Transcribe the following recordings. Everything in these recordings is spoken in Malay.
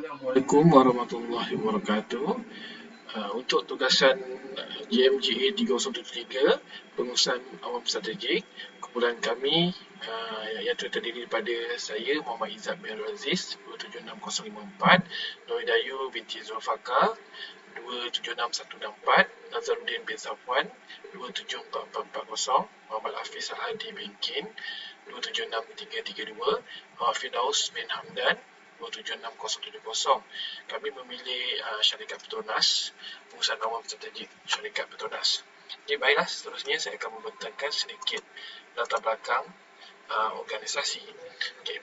Assalamualaikum warahmatullahi wabarakatuh. Untuk tugasan JMJA 3173, pengurusan awam strategik, kumpulan kami iaitu terdiri daripada saya, Muhammad Izzat bin Aziz, 276054, Noidayu binti Zulfaqar, 276164, Nazaruddin bin Safwan, 274440, Muhammad Hafiz Al-Hadi bin Kin, 276332, Firdaus bin Hamdan, 276070. Kami memilih syarikat Petronas, pengurusan awam strategik syarikat Petronas. Jadi baiklah, seterusnya saya akan membentangkan sedikit latar belakang organisasi.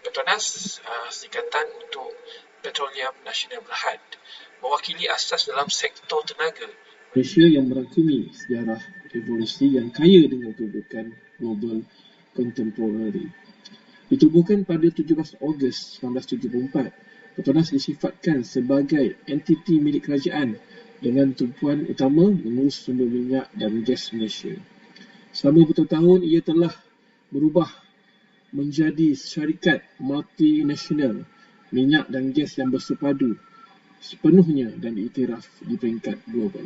Petronas singkatan untuk Petroleum Nasional Berhad, mewakili asas dalam sektor tenaga Malaysia yang merangkumi sejarah revolusi yang kaya dengan kedudukan global kontemporari. Ditubuhkan pada 17 Ogos 1974, Petronas disifatkan sebagai entiti milik kerajaan dengan tumpuan utama mengurus sumber minyak dan gas Malaysia. Selama bertahun-tahun, ia telah berubah menjadi syarikat multinasional minyak dan gas yang bersepadu sepenuhnya dan diiktiraf di peringkat global.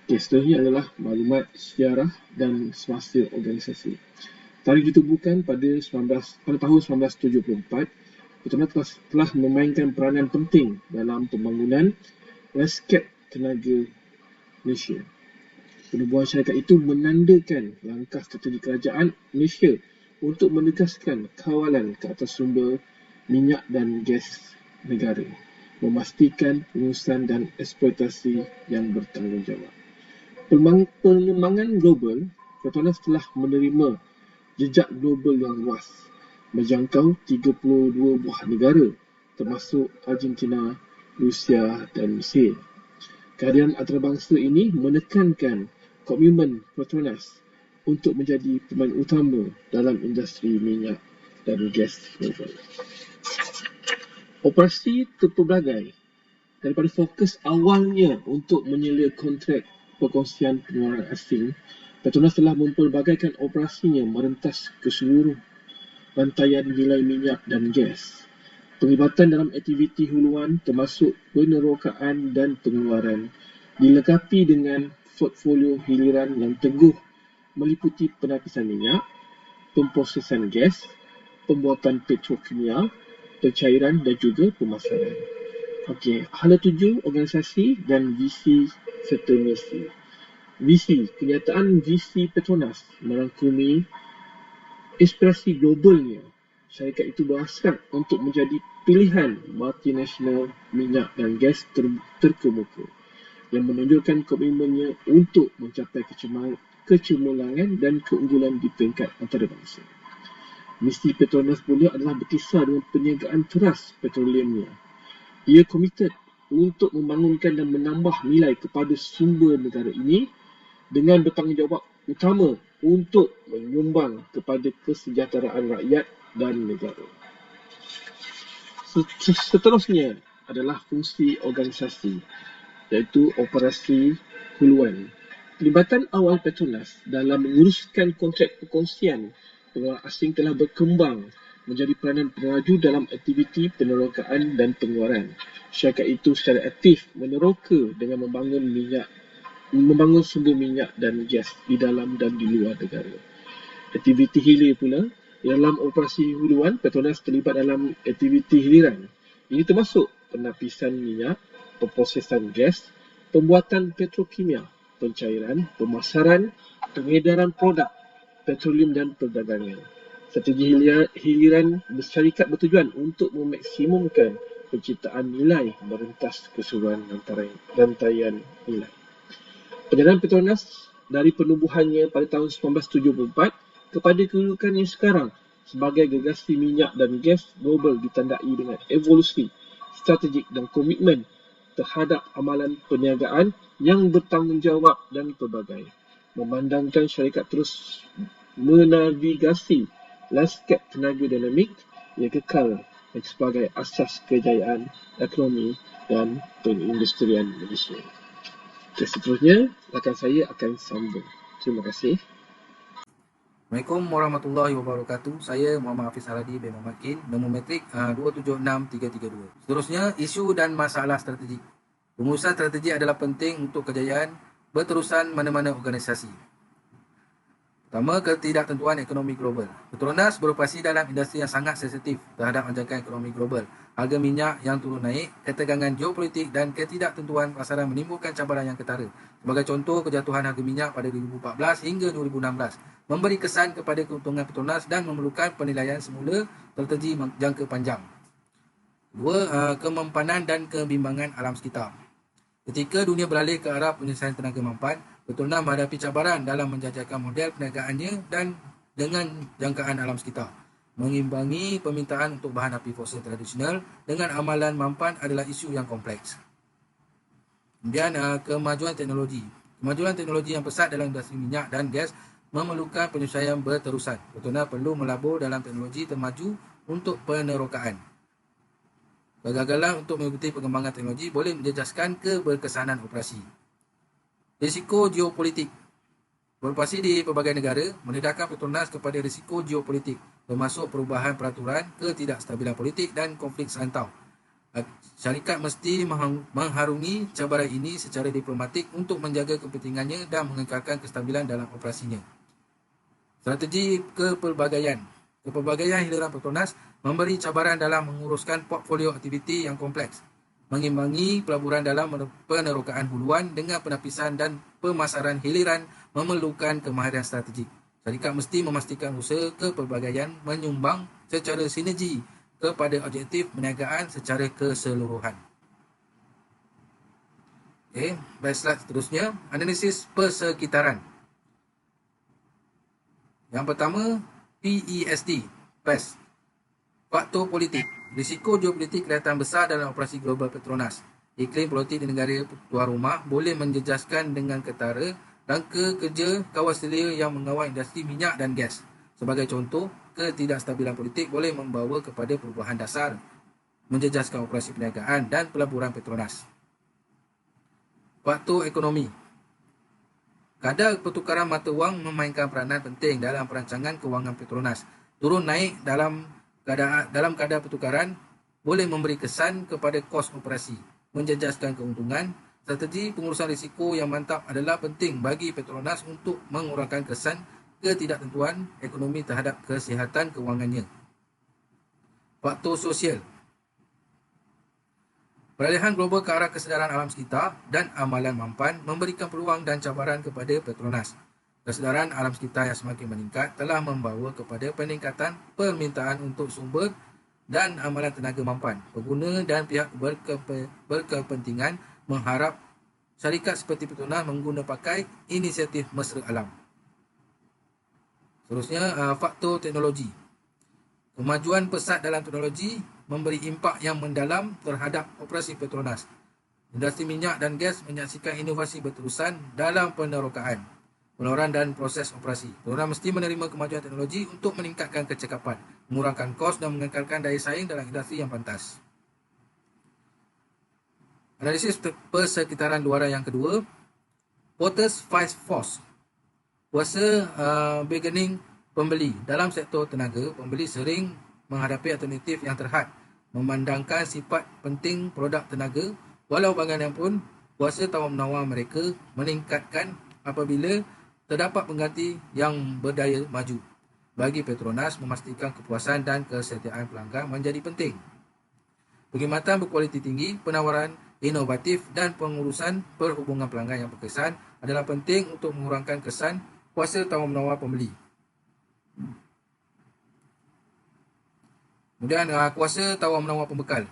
Seterusnya adalah maklumat sejarah dan semasa organisasi. Tarikh ditubuhkan pada tahun 1974, Petronas telah memainkan peranan penting dalam pembangunan lanskap tenaga Malaysia. Penubuhan syarikat itu menandakan langkah strategi kerajaan Malaysia untuk menegaskan kawalan ke atas sumber minyak dan gas negara, memastikan pengurusan dan eksploitasi yang bertanggungjawab. Pengembangan global, Petronas telah menerima jejak global yang luas, menjangkau 32 buah negara, termasuk Argentina, Rusia dan Mesir. Kehadiran antarabangsa ini menekankan komitmen Petronas untuk menjadi pemain utama dalam industri minyak dan gas global. Operasi terpelbagai. Daripada fokus awalnya untuk menyela kontrak perkongsian pengeluaran asing, Petronas telah mempelbagaikan operasinya merentas ke seluruh rantaian nilai minyak dan gas. Penglibatan dalam aktiviti huluan termasuk penerokaan dan pengeluaran dilengkapi dengan portfolio hiliran yang teguh meliputi penapisan minyak, pemprosesan gas, pembuatan petrokimia, pencairan dan juga pemasaran. Hala tuju organisasi dan visi serta misi. Visi, kenyataan visi Petronas merangkumi inspirasi globalnya. Syarikat itu berhasrat untuk menjadi pilihan multinasional minyak dan gas terkemuka yang menunjukkan komitmennya untuk mencapai kecemerlangan dan keunggulan di peringkat antarabangsa. Misi Petronas pula adalah berkisar dengan perniagaan teras petroleumnya. Ia komited untuk membangunkan dan menambah nilai kepada sumber negara ini dengan bertanggungjawab utama untuk menyumbang kepada kesejahteraan rakyat dan negara. Seterusnya adalah fungsi organisasi, iaitu operasi huluan. Pelibatan awal Petronas dalam menguruskan kontrak perkongsian pengeluaran asing telah berkembang menjadi peranan peneraju dalam aktiviti penerokaan dan pengeluaran. Syarikat itu secara aktif meneroka dengan membangun sumber minyak dan gas di dalam dan di luar negara. Aktiviti hilir pula, dalam operasi huluan, Petronas terlibat dalam aktiviti hiliran. Ini termasuk penapisan minyak, pemprosesan gas, pembuatan petrokimia, pencairan, pemasaran, pengedaran produk petroleum dan perdagangan. Strategi hiliran bersyarikat bertujuan untuk memaksimumkan penciptaan nilai merentas keseluruhan rantaian nilai. Perjalanan Petronas dari penubuhannya pada tahun 1974 kepada kedudukannya sekarang sebagai gergasi minyak dan gas global ditandai dengan evolusi strategik dan komitmen terhadap amalan perniagaan yang bertanggungjawab dan pelbagai, memandangkan syarikat terus menavigasi lanskap tenaga dinamik yang kekal sebagai asas kejayaan ekonomi dan perindustrian Malaysia. Seterusnya, rakan saya akan sambung. Terima kasih. Assalamualaikum warahmatullahi wabarakatuh. Saya Muhammad Hafiz Haradi bin Muhammad Kin, nombor metrik 276332. Seterusnya, isu dan masalah strategik. Pengurusan strategik adalah penting untuk kejayaan berterusan mana-mana organisasi. Pertama, ketidaktentuan ekonomi global. Petronas beroperasi dalam industri yang sangat sensitif terhadap anjakan ekonomi global. Harga minyak yang turun naik, ketegangan geopolitik dan ketidaktentuan pasaran menimbulkan cabaran yang ketara. Sebagai contoh, kejatuhan harga minyak pada 2014 hingga 2016 memberi kesan kepada keuntungan Petronas dan memerlukan penilaian semula strategi jangka panjang. Dua, kemampanan dan kebimbangan alam sekitar. Ketika dunia beralih ke arah penyelesaian tenaga mampan, Petronas menghadapi cabaran dalam menjajakan model perniagaannya dan dengan jangkaan alam sekitar. Mengimbangi permintaan untuk bahan api fosil tradisional dengan amalan mampan adalah isu yang kompleks. Kemudian kemajuan teknologi. Kemajuan teknologi yang pesat dalam industri minyak dan gas memerlukan penyesuaian berterusan. Petronas perlu melabur dalam teknologi termaju untuk penerokaan. Kegagalan untuk mengikuti perkembangan teknologi boleh menjejaskan keberkesanan operasi. Risiko geopolitik. Beroperasi di pelbagai negara mendedahkan Petronas kepada risiko geopolitik, termasuk perubahan peraturan, ketidakstabilan politik dan konflik serantau. Syarikat mesti mengharungi cabaran ini secara diplomatik untuk menjaga kepentingannya dan mengekalkan kestabilan dalam operasinya. Strategi kepelbagaian. Kepelbagaian hiliran Petronas memberi cabaran dalam menguruskan portfolio aktiviti yang kompleks, mengimbangi pelaburan dalam penerokaan huluan dengan penapisan dan pemasaran hiliran memerlukan kemahiran strategik. Syarikat mesti memastikan usaha kepelbagaian menyumbang secara sinergi kepada objektif perniagaan secara keseluruhan. Okey, baik, slide seterusnya, analisis persekitaran. Yang pertama, PESD, PES. Faktor politik. Risiko geopolitik kelihatan besar dalam operasi global Petronas. Iklim politik di negara tuan rumah boleh menjejaskan dengan ketara rangka kerja kawaselia yang mengawal industri minyak dan gas. Sebagai contoh, ketidakstabilan politik boleh membawa kepada perubahan dasar, menjejaskan operasi perniagaan dan pelaburan Petronas. Faktor ekonomi. Kadar pertukaran mata wang memainkan peranan penting dalam perancangan kewangan Petronas. Turun naik dalam kadar pertukaran boleh memberi kesan kepada kos operasi, menjejaskan keuntungan. Strategi pengurusan risiko yang mantap adalah penting bagi Petronas untuk mengurangkan kesan ketidaktentuan ekonomi terhadap kesihatan kewangannya. Faktor sosial. Peralihan global ke arah kesedaran alam sekitar dan amalan mampan memberikan peluang dan cabaran kepada Petronas. Kesedaran alam sekitar yang semakin meningkat telah membawa kepada peningkatan permintaan untuk sumber dan amalan tenaga mampan. Pengguna dan pihak berkepentingan mengharap syarikat seperti Petronas mengguna pakai inisiatif mesra alam. Seterusnya, faktor teknologi. Kemajuan pesat dalam teknologi memberi impak yang mendalam terhadap operasi Petronas. Industri minyak dan gas menyaksikan inovasi berterusan dalam penerokaan, pengeluaran dan proses operasi. Petronas mesti menerima kemajuan teknologi untuk meningkatkan kecekapan, mengurangkan kos dan mengekalkan daya saing dalam industri yang pantas. Analisis persekitaran luaran yang kedua, Voters Vice Force. Kuasa bargaining pembeli. Dalam sektor tenaga, pembeli sering menghadapi alternatif yang terhad, memandangkan sifat penting produk tenaga, walau bagaimanapun kuasa tawar-menawar mereka meningkatkan apabila terdapat pengganti yang berdaya maju. Bagi Petronas, memastikan kepuasan dan kesetiaan pelanggan menjadi penting. Perkhidmatan berkualiti tinggi, penawaran inovatif dan pengurusan perhubungan pelanggan yang berkesan adalah penting untuk mengurangkan kesan kuasa tawar-menawar pembeli. Kemudian kuasa tawar-menawar pembekal.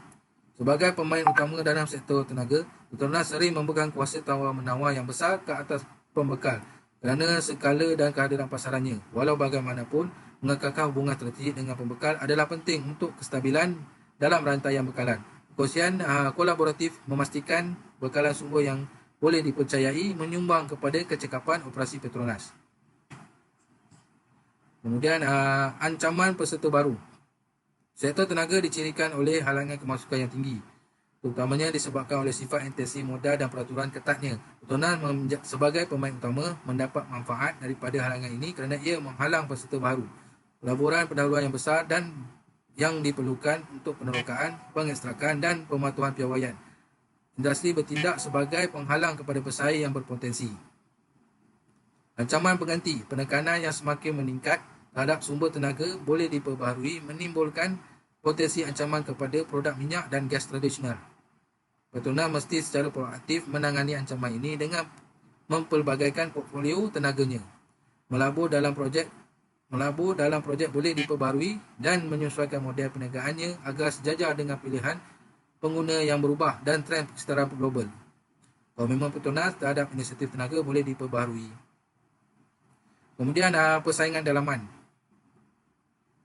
Sebagai pemain utama dalam sektor tenaga, Petronas sering memegang kuasa tawar-menawar yang besar ke atas pembekal kerana skala dan kehadiran pasarannya. Walau bagaimanapun, mengekalkan hubungan strategik dengan pembekal adalah penting untuk kestabilan dalam rantaian bekalan. Perkongsian kolaboratif memastikan bekalan sumber yang boleh dipercayai menyumbang kepada kecekapan operasi Petronas. Kemudian ancaman peserta baru. Sektor tenaga dicirikan oleh halangan kemasukan yang tinggi. terutamanya disebabkan oleh sifat intensi modal dan peraturan ketatnya. Petronas sebagai pemain utama mendapat manfaat daripada halangan ini kerana ia menghalang peserta baru, pelaburan pendahuluan yang besar dan yang diperlukan untuk penerokaan, pengekstrakan dan pematuhan piawaian. Industri bertindak sebagai penghalang kepada pesaing yang berpotensi. Ancaman pengganti, penekanan yang semakin meningkat terhadap sumber tenaga boleh diperbaharui menimbulkan potensi ancaman kepada produk minyak dan gas tradisional. Petronas mesti secara proaktif menangani ancaman ini dengan mempelbagaikan portfolio tenaganya. Melabur dalam projek boleh diperbaharui dan menyesuaikan model perniagaannya agar sejajar dengan pilihan pengguna yang berubah dan trend secara global. Komitmen Petronas terhadap inisiatif tenaga boleh diperbaharui. Kemudian persaingan dalaman.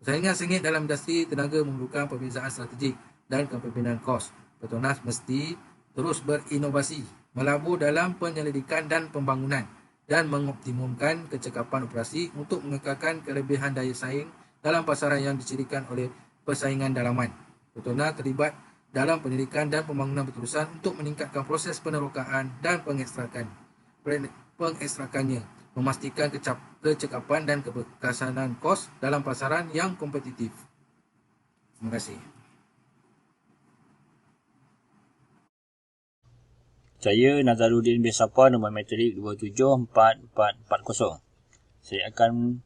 Persaingan sengit dalam industri tenaga memerlukan perbezaan strategik dan kepimpinan kos. Petronas mesti terus berinovasi, melabur dalam penyelidikan dan pembangunan dan mengoptimumkan kecekapan operasi untuk mengekalkan kelebihan daya saing dalam pasaran yang dicirikan oleh persaingan dalaman. Petronas terlibat dalam penyelidikan dan pembangunan berterusan untuk meningkatkan proses penerokaan dan pengekstrakannya, memastikan kecekapan dan keberkesanan kos dalam pasaran yang kompetitif. Terima kasih. Saya Nazaruddin bin Safar, nombor metrik 274440. Saya akan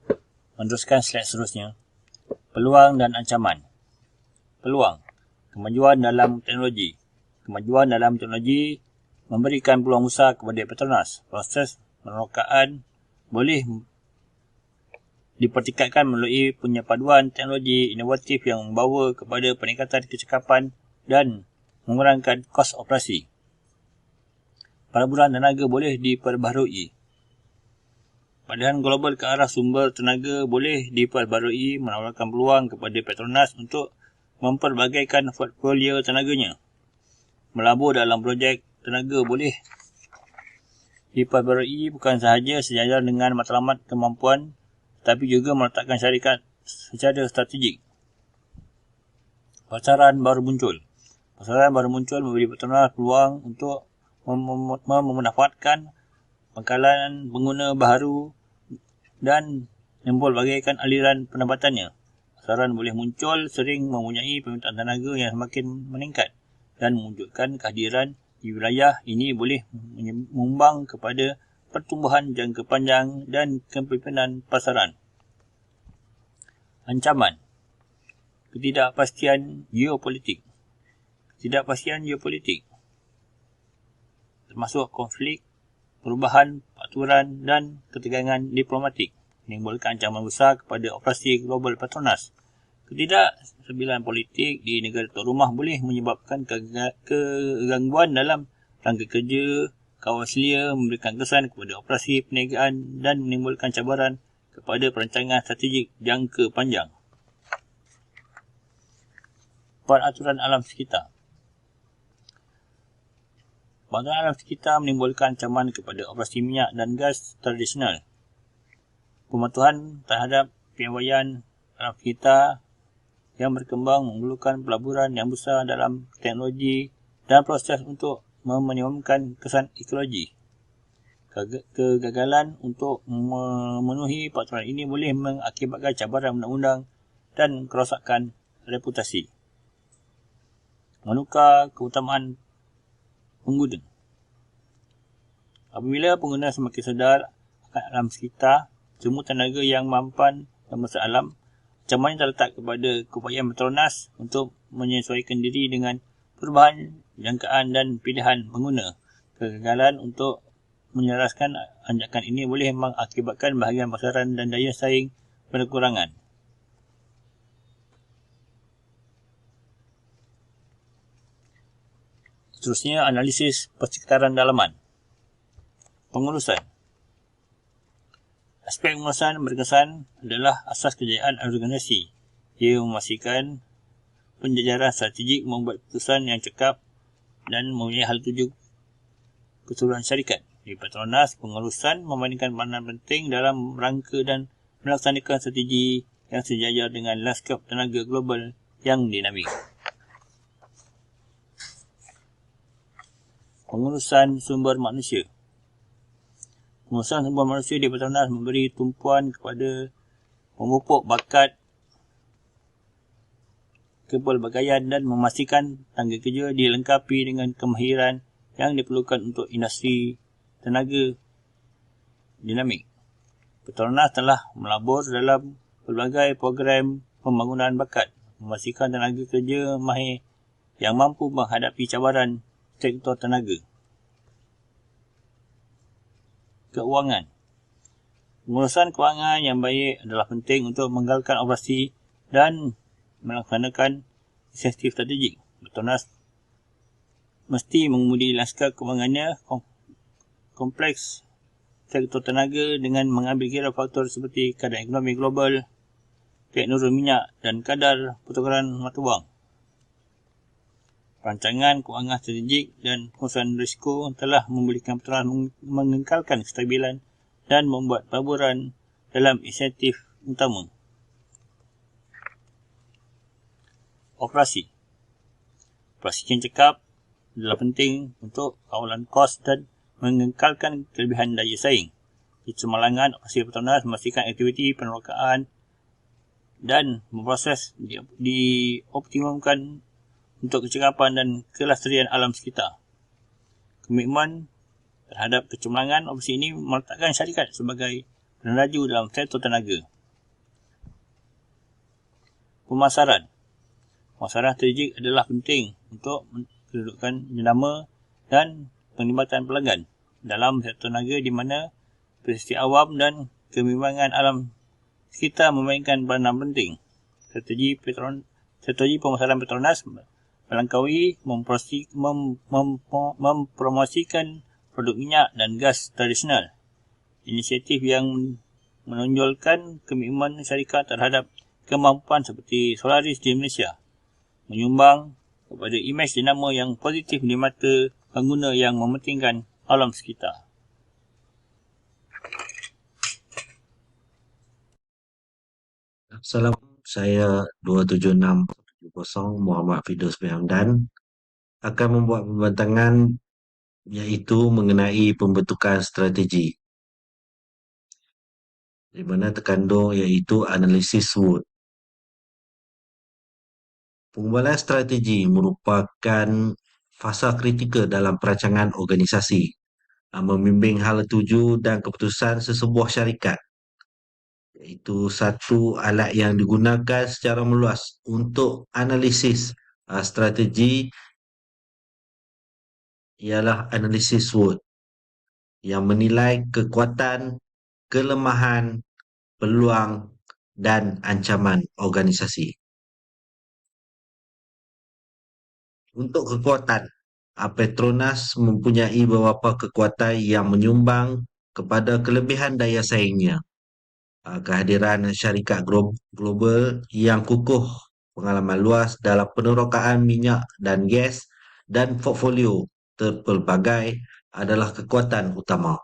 meneruskan slide seterusnya. Peluang dan ancaman. Peluang. Kemajuan dalam teknologi. Kemajuan dalam teknologi memberikan peluang usaha kepada Petronas. Proses penerokaan boleh dipertingkatkan melalui penyepaduan teknologi inovatif yang membawa kepada peningkatan kecekapan dan mengurangkan kos operasi. Pelaburan tenaga boleh diperbaharui. Padahan global ke arah sumber tenaga boleh diperbaharui menawarkan peluang kepada Petronas untuk memperbagaikan portfolio tenaganya. Melabur dalam projek tenaga boleh diperbaharui bukan sahaja sejajar dengan matlamat kemampuan tetapi juga meletakkan syarikat secara strategik. Pasaran baru muncul. Pasaran baru muncul memberi Petronas peluang untuk memanfaatkan pangkalan pengguna baharu dan memperbagaikan aliran pendapatannya. Pasaran boleh muncul sering mempunyai permintaan tenaga yang semakin meningkat dan mewujudkan kehadiran di wilayah ini boleh menyumbang kepada pertumbuhan jangka panjang dan kepimpinan pasaran. Ancaman. Ketidakpastian geopolitik. Ketidakpastian geopolitik termasuk konflik, perubahan peraturan dan ketegangan diplomatik menimbulkan ancaman besar kepada operasi global Petronas. Ketidakstabilan politik di negara tuan rumah boleh menyebabkan kegangguan dalam rangka kerja, kawal selia, memberikan kesan kepada operasi perniagaan dan menimbulkan cabaran kepada perancangan strategik jangka panjang. Peraturan alam sekitar. Peraturan alam sekitar menimbulkan ancaman kepada operasi minyak dan gas tradisional. Pematuhan terhadap piawaian alam sekitar yang berkembang memerlukan pelaburan yang besar dalam teknologi dan proses untuk meminimumkan kesan ekologi. Kegagalan untuk memenuhi peraturan ini boleh mengakibatkan cabaran undang-undang dan kerosakan reputasi. Menukar keutamaan pengguna. Apabila pengguna semakin sedar akan alam sekitar, semua tenaga yang mampan dan masalah alam, ancaman terletak kepada keupayaan Petronas untuk menyesuaikan diri dengan perubahan jangkaan dan pilihan pengguna. Kegagalan untuk menyelaraskan anjakan ini boleh mengakibatkan bahagian pasaran dan daya saing berkurangan. Seterusnya, analisis persekitaran dalaman. Pengurusan. Aspek pengurusan berkesan adalah asas kejayaan organisasi. Ia memastikan penjajaran strategik membuat keputusan yang cekap dan mempunyai hal tuju keseluruhan syarikat. Di Petronas, pengurusan memainkan peranan penting dalam rangka dan melaksanakan strategi yang sejajar dengan lanskap tenaga global yang dinamik. pengurusan sumber manusia. Pengurusan sumber manusia di Petronas memberi tumpuan kepada memupuk bakat kepelbagaian dan memastikan tenaga kerja dilengkapi dengan kemahiran yang diperlukan untuk industri tenaga dinamik. Petronas telah melabur dalam pelbagai program pembangunan bakat, memastikan tenaga kerja mahir yang mampu menghadapi cabaran sektor tenaga. Keuangan. Pengurusan kewangan yang baik adalah penting untuk menggalakkan operasi dan melaksanakan insentif strategik. Petronas mesti mengemudi lanskap kewangannya kompleks sektor tenaga dengan mengambil kira faktor seperti keadaan ekonomi global, teknologi minyak dan kadar pertukaran mata wang. Rancangan kewangan strategik dan pengurusan risiko telah membolehkan Petronas mengekalkan kestabilan dan membuat pelaburan dalam insentif utama. Operasi yang cekap adalah penting untuk kawalan kos dan mengekalkan kelebihan daya saing. Di Cemerlangan, operasi Petronas memastikan aktiviti penerokaan dan memproses dioptimumkan untuk kecekapan dan kelestarian alam sekitar. Komitmen terhadap kecemerlangan operasi ini meletakkan syarikat sebagai peneraju dalam sektor tenaga. Pemasaran strategik adalah penting untuk kedudukan jenama dan penglibatan pelanggan dalam sektor tenaga di mana peristiwa awam dan kebimbangan alam sekitar memainkan peranan penting. Strategi pemasaran Petronas melangkaui mempromosikan produk minyak dan gas tradisional. Inisiatif yang menonjolkan komitmen syarikat terhadap kemampuan seperti Solaris di Malaysia menyumbang kepada imej jenama yang positif di mata pengguna yang mementingkan alam sekitar. Assalamualaikum, saya 27670 Muhammad Firdaus bin Hamdan akan membuat pembentangan iaitu mengenai pembentukan strategi di mana terkandung iaitu analisis SWOT. Pengumpulan strategi merupakan fasa kritikal dalam perancangan organisasi, membimbing hala tuju dan keputusan sesebuah syarikat. Iaitu satu alat yang digunakan secara meluas untuk analisis strategi ialah analisis SWOT yang menilai kekuatan, kelemahan, peluang dan ancaman organisasi. Untuk kekuatan, Petronas mempunyai beberapa kekuatan yang menyumbang kepada kelebihan daya saingnya. Kehadiran syarikat global yang kukuh, pengalaman luas dalam penerokaan minyak dan gas dan portfolio terpelbagai adalah kekuatan utama.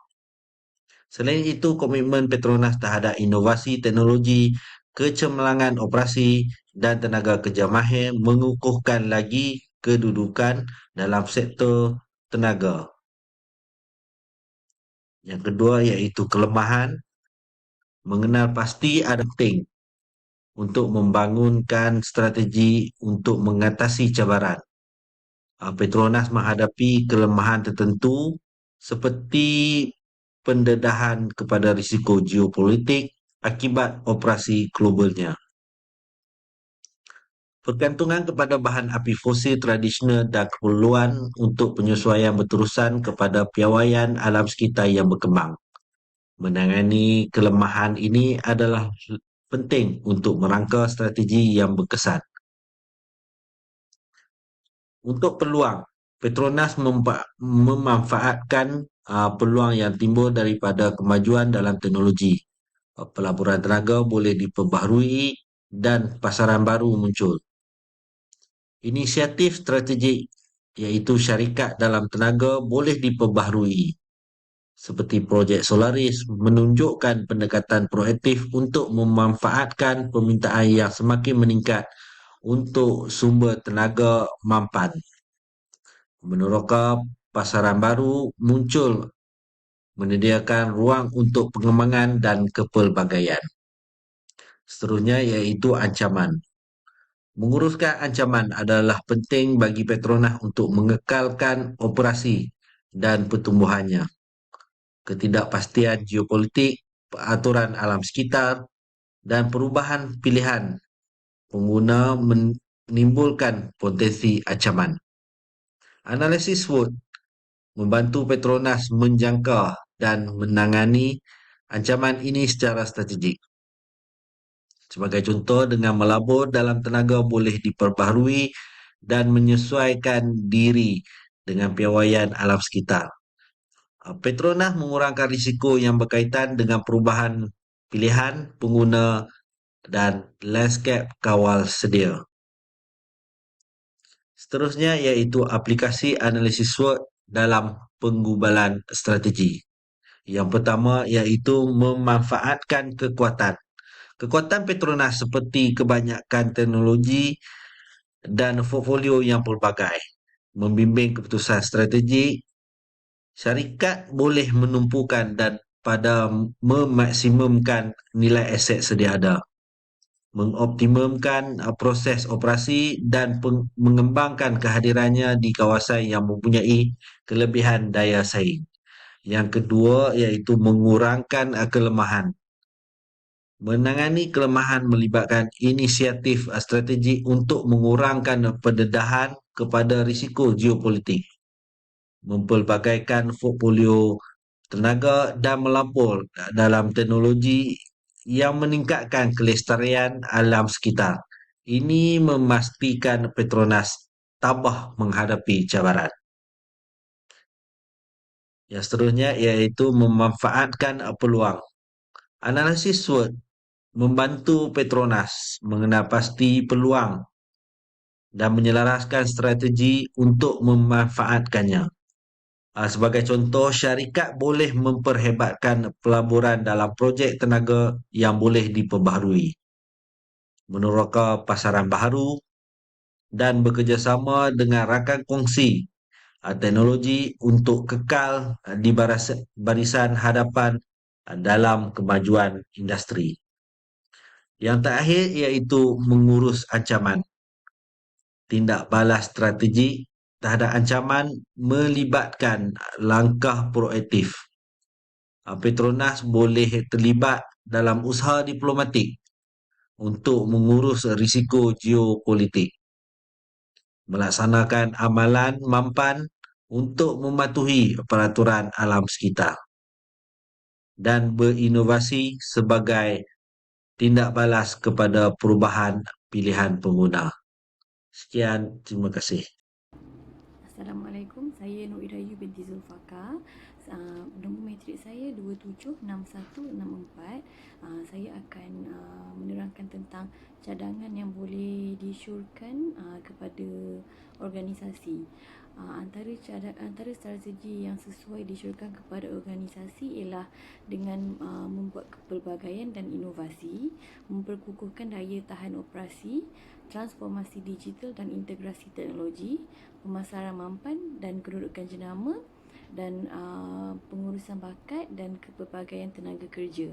Selain itu, komitmen Petronas terhadap inovasi teknologi, kecemerlangan operasi dan tenaga kerja mahir mengukuhkan lagi kedudukan dalam sektor tenaga. Yang kedua iaitu kelemahan. Mengenal pasti ada penting untuk membangunkan strategi untuk mengatasi cabaran. Petronas menghadapi kelemahan tertentu seperti pendedahan kepada risiko geopolitik akibat operasi globalnya. Pergantungan kepada bahan api fosil tradisional dan keperluan untuk penyesuaian berterusan kepada piawaian alam sekitar yang berkembang. Menangani kelemahan ini adalah penting untuk merangka strategi yang berkesan. Untuk peluang, Petronas memanfaatkan peluang yang timbul daripada kemajuan dalam teknologi. Pelaburan tenaga boleh diperbaharui dan pasaran baru muncul. Inisiatif strategik iaitu syarikat dalam tenaga boleh diperbaharui. Seperti projek Solaris menunjukkan pendekatan proaktif untuk memanfaatkan permintaan yang semakin meningkat untuk sumber tenaga mampan. Meneroka pasaran baru muncul menyediakan ruang untuk pengembangan dan kepelbagaian. Seterusnya iaitu ancaman. Menguruskan ancaman adalah penting bagi Petronas untuk mengekalkan operasi dan pertumbuhannya. Ketidakpastian geopolitik, peraturan alam sekitar, dan perubahan pilihan pengguna menimbulkan potensi ancaman. Analisis SWOT membantu Petronas menjangka dan menangani ancaman ini secara strategik. Sebagai contoh, dengan melabur dalam tenaga boleh diperbaharui dan menyesuaikan diri dengan piawaian alam sekitar. Petronas mengurangkan risiko yang berkaitan dengan perubahan pilihan pengguna dan landscape kawal sedia. Seterusnya iaitu aplikasi analisis SWOT dalam penggubalan strategi. Yang pertama iaitu memanfaatkan kekuatan. Kekuatan Petronas seperti kebanyakan teknologi dan portfolio yang pelbagai. Membimbing keputusan strategi, syarikat boleh menumpukan dan pada memaksimumkan nilai aset sedia ada, mengoptimumkan proses operasi dan mengembangkan kehadirannya di kawasan yang mempunyai kelebihan daya saing. Yang kedua iaitu mengurangkan kelemahan. Menangani kelemahan melibatkan inisiatif strategi untuk mengurangkan pendedahan kepada risiko geopolitik, mempelbagaikan portfolio tenaga dan melampau dalam teknologi yang meningkatkan kelestarian alam sekitar. Ini memastikan Petronas tabah menghadapi cabaran. Yang seterusnya iaitu memanfaatkan peluang. Analisis SWOT membantu Petronas mengenal pasti peluang dan menyelaraskan strategi untuk memanfaatkannya. Sebagai contoh, syarikat boleh memperhebatkan pelaburan dalam projek tenaga yang boleh diperbaharui, meneroka pasaran baharu dan bekerjasama dengan rakan kongsi teknologi untuk kekal di barisan hadapan dalam kemajuan industri. Yang terakhir iaitu mengurus ancaman. Tindak balas strategi terhadap ancaman melibatkan langkah proaktif. Petronas boleh terlibat dalam usaha diplomatik untuk mengurus risiko geopolitik, melaksanakan amalan mampan untuk mematuhi peraturan alam sekitar, dan berinovasi sebagai tindak balas kepada perubahan pilihan pengguna. Sekian, terima kasih. Assalamualaikum, saya Nur Irayu binti Zulfaka. Nombor matrik saya 276164. Saya akan menerangkan tentang cadangan yang boleh disyorkan kepada organisasi. Antara strategi yang sesuai disyorkan kepada organisasi ialah dengan membuat kepelbagaian dan inovasi, memperkukuhkan daya tahan operasi, transformasi digital dan integrasi teknologi, pemasaran mampan dan kedudukan jenama, dan pengurusan bakat dan kepelbagaian tenaga kerja.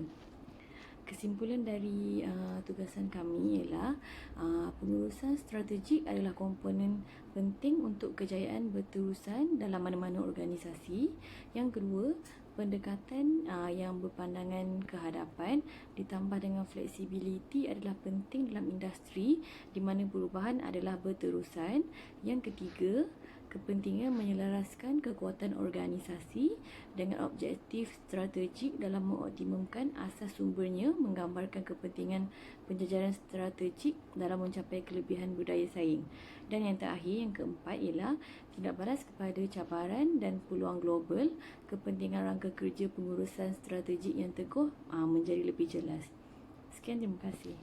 Kesimpulan dari tugasan kami ialah pengurusan strategik adalah komponen penting untuk kejayaan berterusan dalam mana-mana organisasi. Yang kedua, pendekatan yang berpandangan ke hadapan ditambah dengan fleksibiliti adalah penting dalam industri di mana perubahan adalah berterusan. Yang ketiga, kepentingan menyelaraskan kekuatan organisasi dengan objektif strategik dalam mengoptimumkan asas sumbernya, menggambarkan kepentingan penjajaran strategik dalam mencapai kelebihan budaya saing. Dan yang terakhir, yang keempat ialah tindak balas kepada cabaran dan peluang global. Kepentingan rangka kerja pengurusan strategik yang teguh menjadi lebih jelas. Sekian, terima kasih.